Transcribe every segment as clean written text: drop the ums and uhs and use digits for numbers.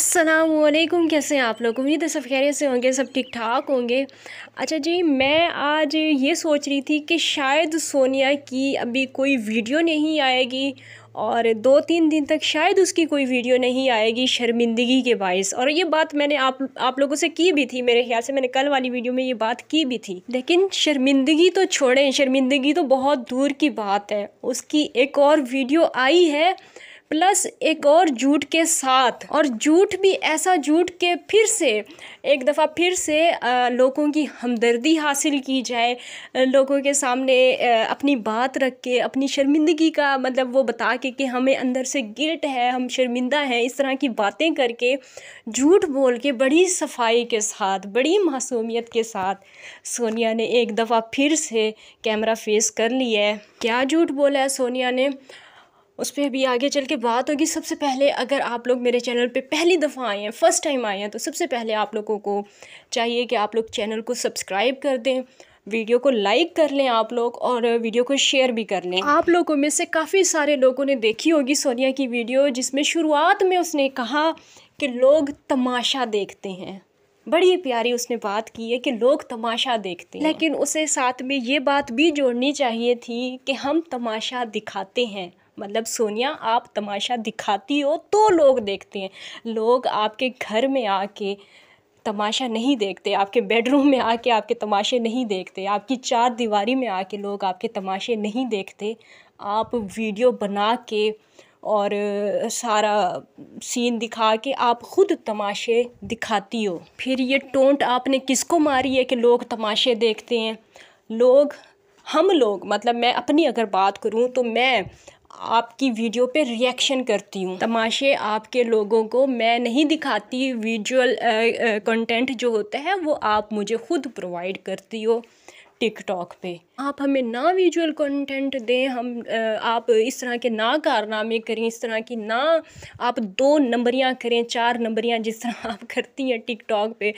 अस्सलामुअलैकुम। कैसे हैं आप लोग? उम्मीद है सब खैरियत से होंगे, सब ठीक ठाक होंगे। अच्छा जी, मैं आज ये सोच रही थी कि शायद सोनिया की अभी कोई वीडियो नहीं आएगी और 2-3 दिन तक शायद उसकी कोई वीडियो नहीं आएगी शर्मिंदगी के बायस। और ये बात मैंने आप लोगों से की भी थी, मेरे ख्याल से मैंने कल वाली वीडियो में ये बात की भी थी। लेकिन शर्मिंदगी तो छोड़ें, शर्मिंदगी तो बहुत दूर की बात है। उसकी एक और वीडियो आई है, प्लस एक और झूठ के साथ, और झूठ भी ऐसा झूठ के फिर से एक दफ़ा फिर से लोगों की हमदर्दी हासिल की जाए, लोगों के सामने अपनी बात रख के अपनी शर्मिंदगी का मतलब वो बता के कि हमें अंदर से गिल्ट है, हम शर्मिंदा हैं, इस तरह की बातें करके झूठ बोल के बड़ी सफाई के साथ, बड़ी मासूमियत के साथ सोनिया ने एक दफ़ा फिर से कैमरा फेस कर लिया है। क्या झूठ बोला है सोनिया ने, उस पर अभी आगे चल के बात होगी। सबसे पहले अगर आप लोग मेरे चैनल पे पहली दफ़ा आए हैं, फ़र्स्ट टाइम आए हैं, तो सबसे पहले आप लोगों को चाहिए कि आप लोग चैनल को सब्सक्राइब कर दें, वीडियो को लाइक कर लें आप लोग, और वीडियो को शेयर भी कर लें। आप लोगों में से काफ़ी सारे लोगों ने देखी होगी सोनिया की वीडियो, जिसमें शुरुआत में उसने कहा कि लोग तमाशा देखते हैं। बड़ी प्यारी उसने बात की है कि लोग तमाशा देखते हैं, लेकिन उसे साथ में ये बात भी जोड़नी चाहिए थी कि हम तमाशा दिखाते हैं। मतलब सोनिया, आप तमाशा दिखाती हो तो लोग देखते हैं। लोग आपके घर में आके तमाशा नहीं देखते, आपके बेडरूम में आके आपके तमाशे नहीं देखते, आपकी चार दीवारी में आके लोग आपके तमाशे नहीं देखते। आप वीडियो बना के और सारा सीन दिखा के आप ख़ुद तमाशे दिखाती हो। फिर ये टोंट आपने किसको मारी है कि लोग तमाशे देखते हैं? हम लोग मतलब मैं अपनी अगर बात करूं तो मैं आपकी वीडियो पे रिएक्शन करती हूँ। तमाशे आपके लोगों को मैं नहीं दिखाती। विजुअल कंटेंट जो होता है वो आप मुझे ख़ुद प्रोवाइड करती हो टिकटॉक पे। आप हमें ना विजुअल कंटेंट दें, आप इस तरह के ना कारनामे करें, इस तरह की ना आप 2 नंबरियाँ करें, 4 नंबरियाँ जिस तरह आप करती हैं टिकटॉक पे,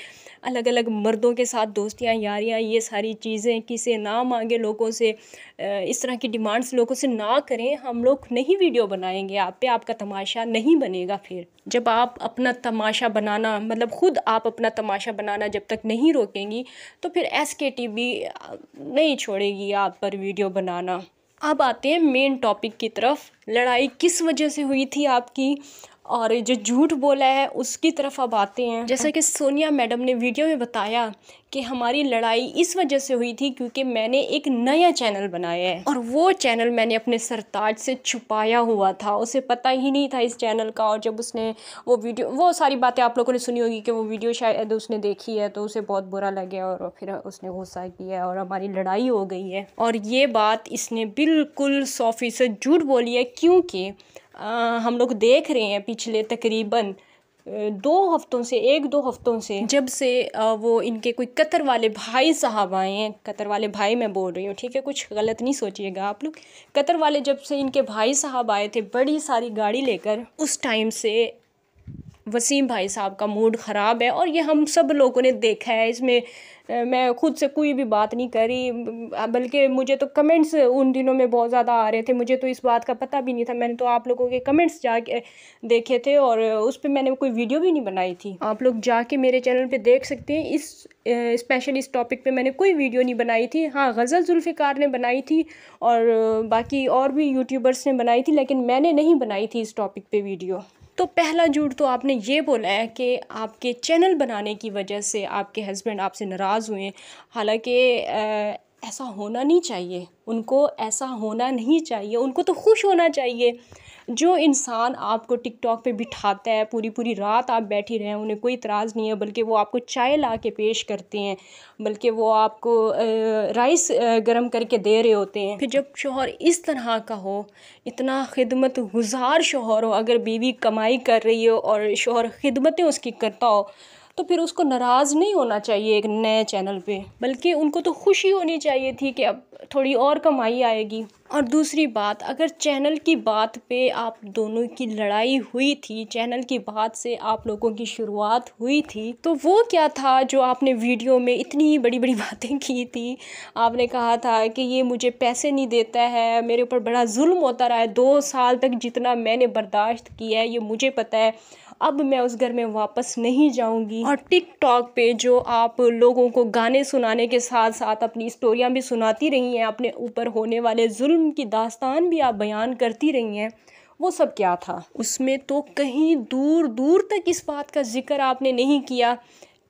अलग अलग मर्दों के साथ दोस्तियाँ यारियाँ, ये सारी चीज़ें किसे ना मांगे लोगों से, इस तरह की डिमांड्स लोगों से ना करें। हम लोग नहीं वीडियो बनाएंगे आप पे, आपका तमाशा नहीं बनेगा। फिर जब आप अपना तमाशा बनाना मतलब ख़ुद आप अपना तमाशा बनाना जब तक नहीं रोकेंगी, तो फिर SKT भी नहीं छोड़ेगी आप पर वीडियो बनाना। अब आते हैं मेन टॉपिक की तरफ। लड़ाई किस वजह से हुई थी आपकी, और जो झूठ बोला है उसकी तरफ अब आते हैं। जैसा कि सोनिया मैडम ने वीडियो में बताया कि हमारी लड़ाई इस वजह से हुई थी क्योंकि मैंने एक नया चैनल बनाया है, और वो चैनल मैंने अपने सरताज से छुपाया हुआ था, उसे पता ही नहीं था इस चैनल का। और जब उसने वो वीडियो, वो सारी बातें आप लोगों ने सुनी होगी कि वो वीडियो शायद उसने देखी है, तो उसे बहुत बुरा लगा और फिर उसने गुस्सा किया और हमारी लड़ाई हो गई है। और ये बात इसने बिल्कुल 100% झूठ बोली है, क्योंकि हम लोग देख रहे हैं पिछले तकरीबन 2 हफ्तों से, 1-2 हफ्तों से, जब से वो इनके कोई कतर वाले भाई साहब आए हैं। कतर वाले भाई मैं बोल रही हूँ, ठीक है, कुछ गलत नहीं सोचिएगा आप लोग। कतर वाले जब से इनके भाई साहब आए थे बड़ी सारी गाड़ी लेकर, उस टाइम से वसीम भाई साहब का मूड ख़राब है, और ये हम सब लोगों ने देखा है। इसमें मैं खुद से कोई भी बात नहीं करी, बल्कि मुझे तो कमेंट्स उन दिनों में बहुत ज़्यादा आ रहे थे, मुझे तो इस बात का पता भी नहीं था। मैंने तो आप लोगों के कमेंट्स जाके देखे थे और उस पर मैंने कोई वीडियो भी नहीं बनाई थी। आप लोग जाके मेरे चैनल पे देख सकते हैं। स्पेशली इस टॉपिक पे मैंने कोई वीडियो नहीं बनाई थी। हाँ, गज़ल जुल्फ़िकार ने बनाई थी और बाकी और भी यूट्यूबर्स ने बनाई थी, लेकिन मैंने नहीं बनाई थी इस टॉपिक पे वीडियो। तो पहला झूठ तो आपने ये बोला है कि आपके चैनल बनाने की वजह से आपके हस्बैंड आपसे नाराज़ हुए। हालांकि ऐसा होना नहीं चाहिए, उनको ऐसा होना नहीं चाहिए, उनको तो खुश होना चाहिए। जो इंसान आपको टिकटॉक पे बिठाता है, पूरी पूरी रात आप बैठी रहें, उन्हें कोई इतराज़ नहीं है, बल्कि वो आपको चाय ला के पेश करते हैं, बल्कि वो आपको राइस गरम करके दे रहे होते हैं। फिर जब शौहर इस तरह का हो, इतना खिदमत गुजार शौहर हो, अगर बीवी कमाई कर रही हो और शौहर खिदमतें उसकी करता हो, तो फिर उसको नाराज़ नहीं होना चाहिए एक नए चैनल पे, बल्कि उनको तो खुशी होनी चाहिए थी कि अब थोड़ी और कमाई आएगी। और दूसरी बात, अगर चैनल की बात पे आप दोनों की लड़ाई हुई थी, चैनल की बात से आप लोगों की शुरुआत हुई थी, तो वो क्या था जो आपने वीडियो में इतनी बड़ी बड़ी बातें की थी? आपने कहा था कि ये मुझे पैसे नहीं देता है, मेरे ऊपर बड़ा जुल्म होता रहा है 2 साल तक, जितना मैंने बर्दाश्त किया है ये मुझे पता है। अब मैं उस घर में वापस नहीं जाऊंगी। और टिकटॉक पे जो आप लोगों को गाने सुनाने के साथ साथ अपनी स्टोरियां भी सुनाती रही हैं, अपने ऊपर होने वाले जुल्म की दास्तान भी आप बयान करती रही हैं, वो सब क्या था? उसमें तो कहीं दूर दूर तक इस बात का जिक्र आपने नहीं किया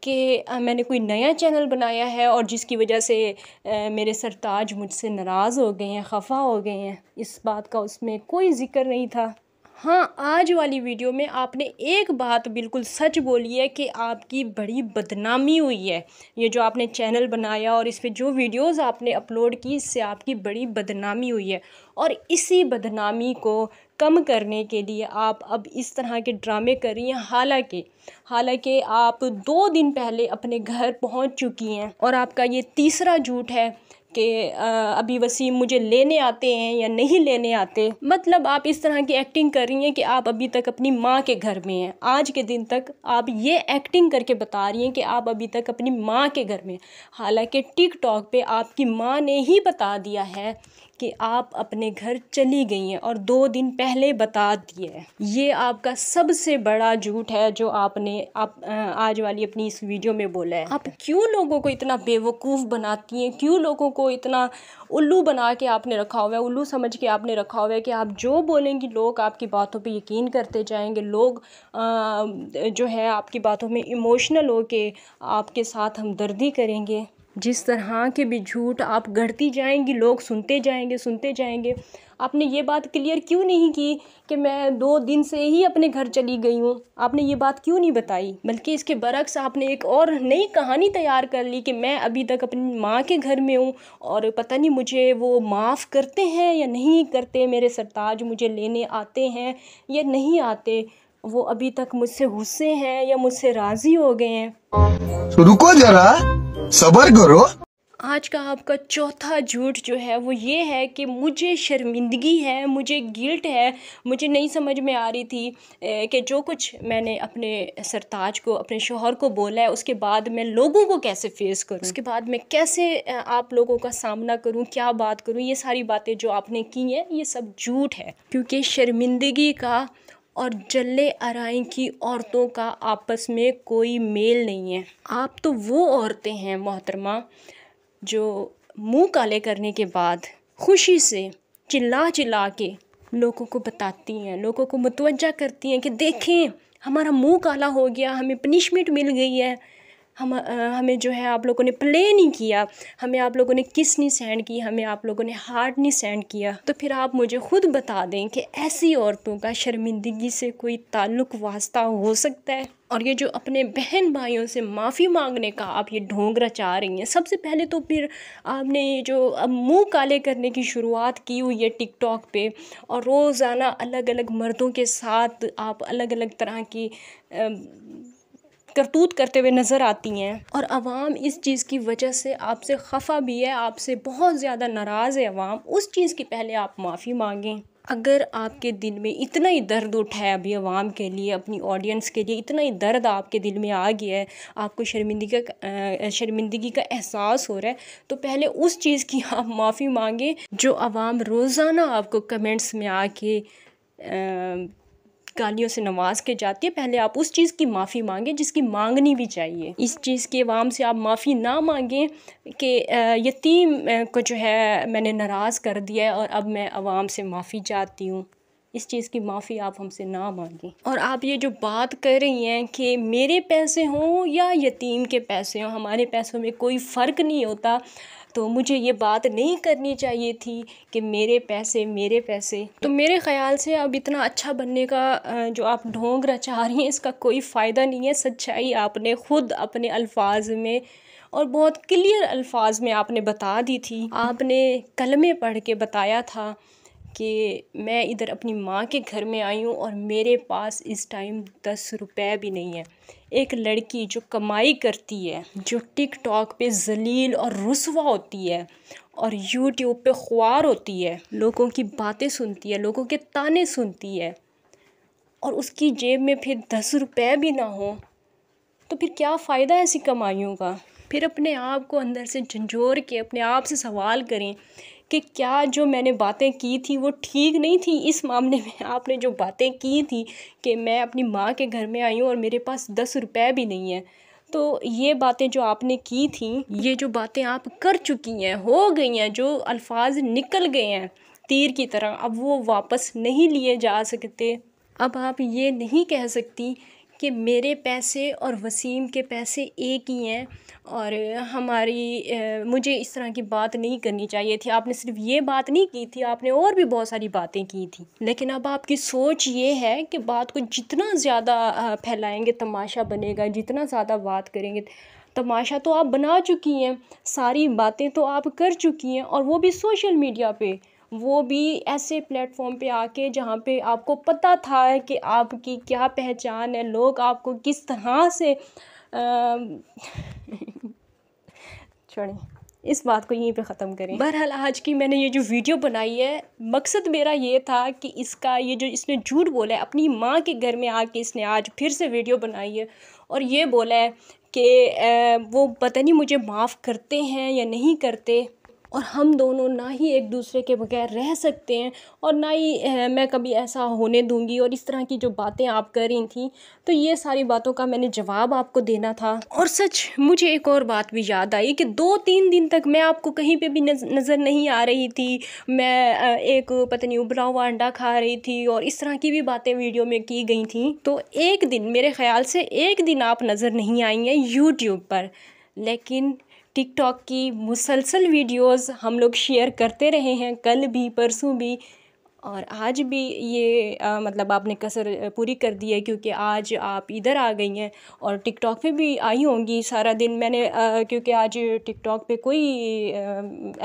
कि मैंने कोई नया चैनल बनाया है और जिसकी वजह से मेरे सरताज मुझसे नाराज़ हो गए हैं, खफा हो गए हैं। इस बात का उसमें कोई ज़िक्र नहीं था। हाँ, आज वाली वीडियो में आपने एक बात बिल्कुल सच बोली है कि आपकी बड़ी बदनामी हुई है। ये जो आपने चैनल बनाया और इस पे जो वीडियोस आपने अपलोड की, इससे आपकी बड़ी बदनामी हुई है। और इसी बदनामी को कम करने के लिए आप अब इस तरह के ड्रामे कर रही हैं। हालांकि आप 2 दिन पहले अपने घर पहुंच चुकी हैं और आपका ये तीसरा झूठ है कि अभी वसीम मुझे लेने आते हैं या नहीं लेने आते। मतलब आप इस तरह की एक्टिंग कर रही हैं कि आप अभी तक अपनी माँ के घर में हैं। आज के दिन तक आप ये एक्टिंग करके बता रही हैं कि आप अभी तक अपनी माँ के घर में, हालांकि टिकटॉक पे आपकी माँ ने ही बता दिया है कि आप अपने घर चली गई हैं और 2 दिन पहले बता दिए है। ये आपका सबसे बड़ा झूठ है जो आपने आज वाली अपनी इस वीडियो में बोला है। आप क्यों लोगों को इतना बेवकूफ़ बनाती हैं? क्यों लोगों को इतना उल्लू बना के आपने रखा हुआ है, उल्लू समझ के आपने रखा हुआ है कि आप जो बोलेंगी लोग आपकी बातों पे यकीन करते जाएंगे। लोग जो है आपकी बातों में इमोशनल हो के आपके साथ हमदर्दी करेंगे। जिस तरह के भी झूठ आप गढ़ती जाएंगी, लोग सुनते जाएंगे। आपने ये बात क्लियर क्यों नहीं की कि मैं 2 दिन से ही अपने घर चली गई हूँ? आपने ये बात क्यों नहीं बताई? बल्कि इसके बरक्स आपने एक और नई कहानी तैयार कर ली कि मैं अभी तक अपनी माँ के घर में हूँ और पता नहीं मुझे वो माफ़ करते हैं या नहीं करते, मेरे सरताज मुझे लेने आते हैं या नहीं आते, वो अभी तक मुझसे गुस्से हैं या मुझसे राज़ी हो गए हैं। रुको जरा, सब्र करो। आज का आपका चौथा झूठ जो है वो ये है कि मुझे शर्मिंदगी है, मुझे गिल्ट है, मुझे नहीं समझ में आ रही थी कि जो कुछ मैंने अपने सरताज को, अपने शौहर को बोला है, उसके बाद मैं लोगों को कैसे फेस करूं, उसके बाद मैं कैसे आप लोगों का सामना करूं, क्या बात करूं। ये सारी बातें जो आपने की हैं ये सब झूठ है, क्योंकि शर्मिंदगी का और जल्ले आराई की औरतों का आपस में कोई मेल नहीं है। आप तो वो औरतें हैं मोहतरमा जो मुंह काले करने के बाद खुशी से चिल्ला चिल्ला के लोगों को बताती हैं, लोगों को मुतवज्जा करती हैं कि देखें हमारा मुंह काला हो गया, हमें पनिशमेंट मिल गई है, हमें जो है आप लोगों ने प्ले नहीं किया, हमें आप लोगों ने किस नहीं सेंड की, हमें आप लोगों ने हार्ट नहीं सेंड किया। तो फिर आप मुझे खुद बता दें कि ऐसी औरतों का शर्मिंदगी से कोई ताल्लुक़ वास्ता हो सकता है? और ये जो अपने बहन भाइयों से माफ़ी मांगने का आप ये ढोंग रचा रही हैं, सबसे पहले तो फिर आपने ये जो अब मुँह काले करने की शुरुआत की हुई है टिकटॉक पे और रोज़ाना अलग अलग मर्दों के साथ आप अलग अलग तरह की करतूत करते हुए नज़र आती हैं और अवाम इस चीज़ की वजह से आपसे खफा भी है, आपसे बहुत ज़्यादा नाराज़ है अवाम। उस चीज़ की पहले आप माफ़ी मांगें। अगर आपके दिल में इतना ही दर्द उठा है अभी अवाम के लिए, अपनी ऑडियंस के लिए इतना ही दर्द आपके दिल में आ गया है, आपको शर्मिंदगी का एहसास हो रहा है, तो पहले उस चीज़ की आप माफ़ी मांगें जो अवाम रोज़ाना आपको कमेंट्स में आके गालियों से नवाज के जाती है। पहले आप उस चीज़ की माफ़ी मांगें जिसकी मांगनी भी चाहिए। इस चीज़ के अवाम से आप माफ़ी ना मांगें कि यतीम को जो है मैंने नाराज़ कर दिया है और अब मैं अवाम से माफ़ी चाहती हूँ। इस चीज़ की माफ़ी आप हमसे ना मांगें। और आप ये जो बात कर रही हैं कि मेरे पैसे हों या यतीम के पैसे हों, हमारे पैसों में कोई फ़र्क नहीं होता, तो मुझे ये बात नहीं करनी चाहिए थी कि मेरे पैसे। तो मेरे ख़्याल से अब इतना अच्छा बनने का जो आप ढोंग रचा रही हैं इसका कोई फ़ायदा नहीं है। सच्चाई आपने ख़ुद अपने अल्फाज में और बहुत क्लियर अल्फाज में आपने बता दी थी। आपने कलमे पढ़ के बताया था कि मैं इधर अपनी माँ के घर में आई हूँ और मेरे पास इस टाइम 10 रुपए भी नहीं है। एक लड़की जो कमाई करती है, जो टिकटॉक पे जलील और रुस्वा होती है और यूट्यूब पे ख्वार होती है, लोगों की बातें सुनती है, लोगों के ताने सुनती है, और उसकी जेब में फिर 10 रुपए भी ना हो, तो फिर क्या फ़ायदा ऐसी कमाइयों का? फिर अपने आप को अंदर से झंझोर के अपने आप से सवाल करें कि क्या जो मैंने बातें की थी वो ठीक नहीं थी। इस मामले में आपने जो बातें की थी कि मैं अपनी माँ के घर में आई हूँ और मेरे पास 10 रुपये भी नहीं है, तो ये बातें जो आपने की थी, ये जो बातें आप कर चुकी हैं, हो गई हैं, जो अल्फाज निकल गए हैं तीर की तरह, अब वो वापस नहीं लिए जा सकते। अब आप ये नहीं कह सकती कि मेरे पैसे और वसीम के पैसे एक ही हैं और मुझे इस तरह की बात नहीं करनी चाहिए थी। आपने सिर्फ ये बात नहीं की थी, आपने और भी बहुत सारी बातें की थी। लेकिन अब आपकी सोच ये है कि बात को जितना ज़्यादा फैलाएंगे तमाशा बनेगा, जितना ज़्यादा बात करेंगे तमाशा तो आप बना चुकी हैं, सारी बातें तो आप कर चुकी हैं, और वो भी सोशल मीडिया पे, वो भी ऐसे प्लेटफॉर्म पे आके जहाँ पे आपको पता था कि आपकी क्या पहचान है, लोग आपको किस तरह से छोड़ें, इस बात को यहीं पे ख़त्म करें। बहरहाल आज की मैंने ये जो वीडियो बनाई है, मकसद मेरा ये था कि इसने झूठ बोला है, अपनी माँ के घर में आके इसने आज फिर से वीडियो बनाई है और ये बोला है कि वो पता नहीं मुझे माफ़ करते हैं या नहीं करते, और हम दोनों ना ही एक दूसरे के बगैर रह सकते हैं और ना ही मैं कभी ऐसा होने दूंगी। और इस तरह की जो बातें आप कर रही थी, तो ये सारी बातों का मैंने जवाब आपको देना था। और सच मुझे एक और बात भी याद आई कि 2-3 दिन तक मैं आपको कहीं पे भी नज़र नहीं आ रही थी। मैं एक पता नहीं उबला हुआ अंडा खा रही थी और इस तरह की भी बातें वीडियो में की गई थी। तो एक दिन, मेरे ख़्याल से एक दिन आप नज़र नहीं आई हैं यूट्यूब पर, लेकिन टिकटॉक की मुसलसल वीडियोस हम लोग शेयर करते रहे हैं, कल भी, परसों भी, और आज भी ये मतलब आपने कसर पूरी कर दी है, क्योंकि आज आप इधर आ गई हैं और टिकटॉक पे भी आई होंगी सारा दिन। मैंने क्योंकि आज टिकटॉक पे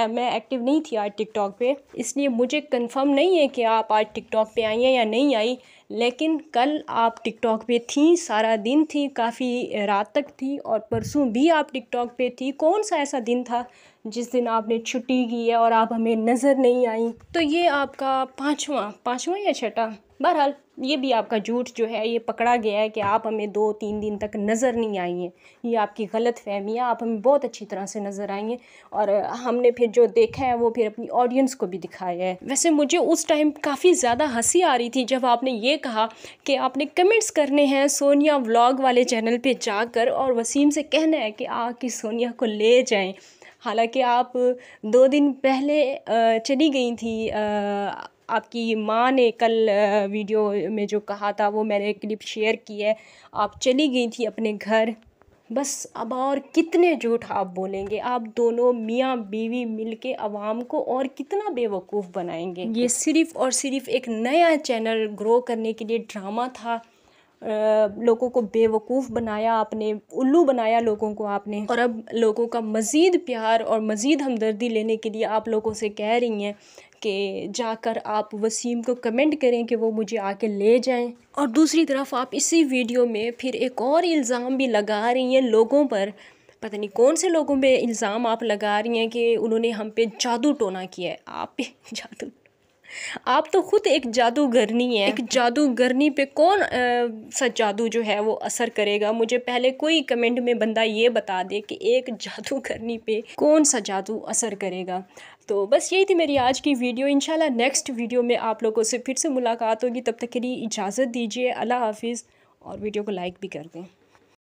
मैं एक्टिव नहीं थी आज टिकटॉक पे, इसलिए मुझे कंफर्म नहीं है कि आप आज टिकटॉक पे आई हैं या नहीं आई, लेकिन कल आप टिकटॉक पे थी, सारा दिन थी, काफ़ी रात तक थी, और परसों भी आप टिकटॉक पे थी। कौन सा ऐसा दिन था जिस दिन आपने छुट्टी की है और आप हमें नज़र नहीं आई? तो ये आपका पाँचवा या छठा, बहरहाल ये भी आपका झूठ जो है ये पकड़ा गया है कि आप हमें 2-3 दिन तक नज़र नहीं आई हैं। ये आपकी गलत फहमी है, आप हमें बहुत अच्छी तरह से नज़र आई हैं और हमने फिर जो देखा है वो फिर अपनी ऑडियंस को भी दिखाया है। वैसे मुझे उस टाइम काफ़ी ज़्यादा हंसी आ रही थी जब आपने ये कहा कि आपने कमेंट्स करने हैं सोनिया व्लॉग वाले चैनल पर जाकर और वसीम से कहना है कि आके सोनिया को ले जाएँ। हालांकि आप 2 दिन पहले चली गई थी, आपकी माँ ने कल वीडियो में जो कहा था वो मैंने क्लिप शेयर की है, आप चली गई थी अपने घर। बस अब और कितने झूठ आप बोलेंगे? आप दोनों मियाँ बीवी मिलके आवाम को और कितना बेवकूफ़ बनाएंगे? ये सिर्फ़ और सिर्फ एक नया चैनल ग्रो करने के लिए ड्रामा था। लोगों को बेवकूफ़ बनाया आपने, उल्लू बनाया लोगों को आपने, और अब लोगों का मज़ीद प्यार और मज़ीद हमदर्दी लेने के लिए आप लोगों से कह रही हैं कि जाकर आप वसीम को कमेंट करें कि वो मुझे आके ले जाएं। और दूसरी तरफ आप इसी वीडियो में फिर एक और इल्ज़ाम भी लगा रही हैं लोगों पर, पता नहीं कौन से लोगों पे इल्ज़ाम आप लगा रही हैं कि उन्होंने हम पे जादू टोना किया है। आप पे जादू, आप तो खुद एक जादूगरनी है। एक जादूगरनी पे कौन सा जादू जो है वो असर करेगा? मुझे पहले कोई कमेंट में बंदा ये बता दे कि एक जादूगरनी पे कौन सा जादू असर करेगा। तो बस यही थी मेरी आज की वीडियो। इंशाल्लाह नेक्स्ट वीडियो में आप लोगों से फिर से मुलाकात होगी। तब तक के लिए इजाज़त दीजिए। अल्लाह हाफिज़, और वीडियो को लाइक भी कर दें।